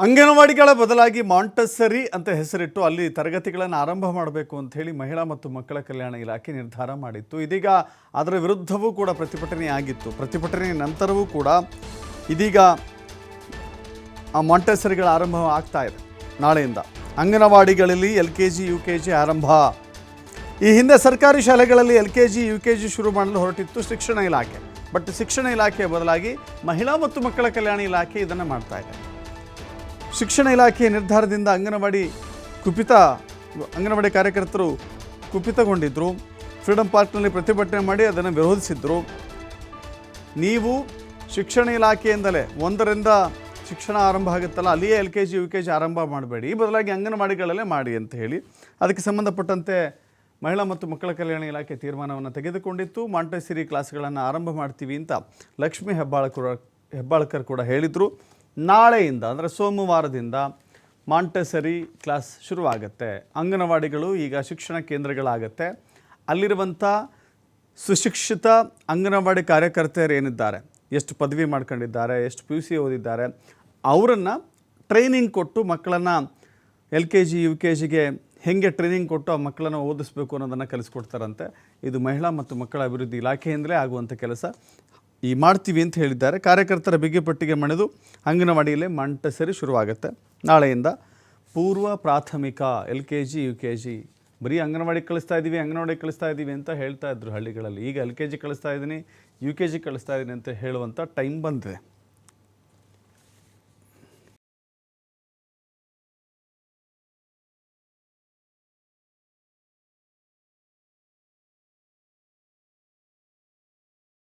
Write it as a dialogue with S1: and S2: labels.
S1: ಅಂಗನವಾಡಿಗಳ ಬದಲಾಗಿ ಮಾಂಟೆಸರಿ ಅಂತ ಹೆಸರಿಟ್ಟು ಅಲ್ಲಿ ತರಗತಿಗಳನ್ನು ಆರಂಭ ಮಾಡಬೇಕು ಅಂತ ಹೇಳಿ ಮಹಿಳಾ ಮತ್ತು ಮಕ್ಕಳ ಕಲ್ಯಾಣ ಇಲಾಖೆ ನಿರ್ಧಾರ ಮಾಡಿತ್ತು. ಇದೀಗ ಅದರ ವಿರುದ್ಧವೂ ಕೂಡ ಪ್ರತಿಭಟನೆ ಆಗಿತ್ತು. ಪ್ರತಿಭಟನೆ ನಂತರವೂ ಕೂಡ ಇದೀಗ ಆ ಮಾಂಟೆಸರಿಗಳ ಆರಂಭ ಆಗ್ತಾ ಇದೆ. ನಾಳೆಯಿಂದ ಅಂಗನವಾಡಿಗಳಲ್ಲಿ LKG UKG ಆರಂಭ. ಈ ಹಿಂದೆ ಸರ್ಕಾರಿ ಶಾಲೆಗಳಲ್ಲಿ LKG UKG ಶುರು ಮಾಡಲು ಹೊರಟಿತ್ತು ಶಿಕ್ಷಣ ಇಲಾಖೆ. ಬಟ್ ಶಿಕ್ಷಣ ಇಲಾಖೆಯ ಬದಲಾಗಿ ಮಹಿಳಾ ಮತ್ತು ಮಕ್ಕಳ ಕಲ್ಯಾಣ ಇಲಾಖೆ ಇದನ್ನು ಮಾಡ್ತಾ ಇದೆ. ಶಿಕ್ಷಣ ಇಲಾಖೆಯ ನಿರ್ಧಾರದಿಂದ ಅಂಗನವಾಡಿ ಕಾರ್ಯಕರ್ತರು ಕುಪಿತಗೊಂಡಿದ್ದರು. ಫ್ರೀಡಂ ಪಾರ್ಕ್ನಲ್ಲಿ ಪ್ರತಿಭಟನೆ ಮಾಡಿ ಅದನ್ನು ವಿರೋಧಿಸಿದ್ರು. ನೀವು ಶಿಕ್ಷಣ ಇಲಾಖೆಯಿಂದಲೇ 1ರಿಂದ ಶಿಕ್ಷಣ ಆರಂಭ ಆಗುತ್ತಲ್ಲ, ಅಲ್ಲಿಯೇ LKG UKG ಆರಂಭ ಮಾಡಬೇಡಿ, ಬದಲಾಗಿ ಅಂಗನವಾಡಿಗಳಲ್ಲೇ ಮಾಡಿ ಅಂತ ಹೇಳಿ ಅದಕ್ಕೆ ಸಂಬಂಧಪಟ್ಟಂತೆ ಮಹಿಳಾ ಮತ್ತು ಮಕ್ಕಳ ಕಲ್ಯಾಣ ಇಲಾಖೆ ತೀರ್ಮಾನವನ್ನು ತೆಗೆದುಕೊಂಡಿತ್ತು. ಮಾಂಟೆಸರಿ ಕ್ಲಾಸ್ಗಳನ್ನು ಆರಂಭ ಮಾಡ್ತೀವಿ ಅಂತ ಲಕ್ಷ್ಮೀ ಹೆಬ್ಬಾಳ್ಕರ್ ಕೂಡ ಹೇಳಿದರು. ನಾಳೆಯಿಂದ ಅಂದರೆ ಸೋಮವಾರದಿಂದ ಮಾಂಟೆಸರಿ ಕ್ಲಾಸ್ ಶುರುವಾಗುತ್ತೆ. ಅಂಗನವಾಡಿಗಳು ಈಗ ಶಿಕ್ಷಣ ಕೇಂದ್ರಗಳಾಗತ್ತೆ. ಅಲ್ಲಿರುವಂಥ ಸುಶಿಕ್ಷಿತ ಅಂಗನವಾಡಿ ಕಾರ್ಯಕರ್ತೆಯರು ಏನಿದ್ದಾರೆ, ಎಷ್ಟು ಪದವಿ ಮಾಡ್ಕೊಂಡಿದ್ದಾರೆ, ಎಷ್ಟು PUC ಓದಿದ್ದಾರೆ, ಅವರನ್ನು ಟ್ರೈನಿಂಗ್ ಕೊಟ್ಟು ಮಕ್ಕಳನ್ನು LKG UKGಗೆ ಹೇಗೆ ಟ್ರೈನಿಂಗ್ ಕೊಟ್ಟು ಆ ಮಕ್ಕಳನ್ನು ಓದಿಸ್ಬೇಕು ಅನ್ನೋದನ್ನು ಕಲಿಸ್ಕೊಡ್ತಾರಂತೆ. ಇದು ಮಹಿಳಾ ಮತ್ತು ಮಕ್ಕಳ ಅಭಿವೃದ್ಧಿ ಇಲಾಖೆಯಿಂದಲೇ ಆಗುವಂಥ ಕೆಲಸ. ಮಾಡ್ತೀವಿ ಅಂತ ಹೇಳಿದ್ದಾರೆ. ಕಾರ್ಯಕರ್ತರ ಬಿಗಿಪಟ್ಟಿಗೆ ಮಣಿದು ಅಂಗನವಾಡಿಯಲ್ಲೇ ಮಾಂಟೆಸರಿ ಶುರುವಾಗುತ್ತೆ. ನಾಳೆಯಿಂದ ಪೂರ್ವ ಪ್ರಾಥಮಿಕ LKG UKG ಬರೀ ಅಂಗನವಾಡಿ ಕಳಿಸ್ತಾ ಇದ್ದೀವಿ ಅಂತ ಹೇಳ್ತಾ ಇದ್ರು ಹಳ್ಳಿಗಳಲ್ಲಿ. ಈಗ LKG ಕಳಿಸ್ತಾ ಇದ್ದೀನಿ, UKG ಕಳಿಸ್ತಾ ಇದ್ದೀನಿ ಅಂತ ಹೇಳುವಂಥ ಟೈಮ್ ಬಂದಿದೆ.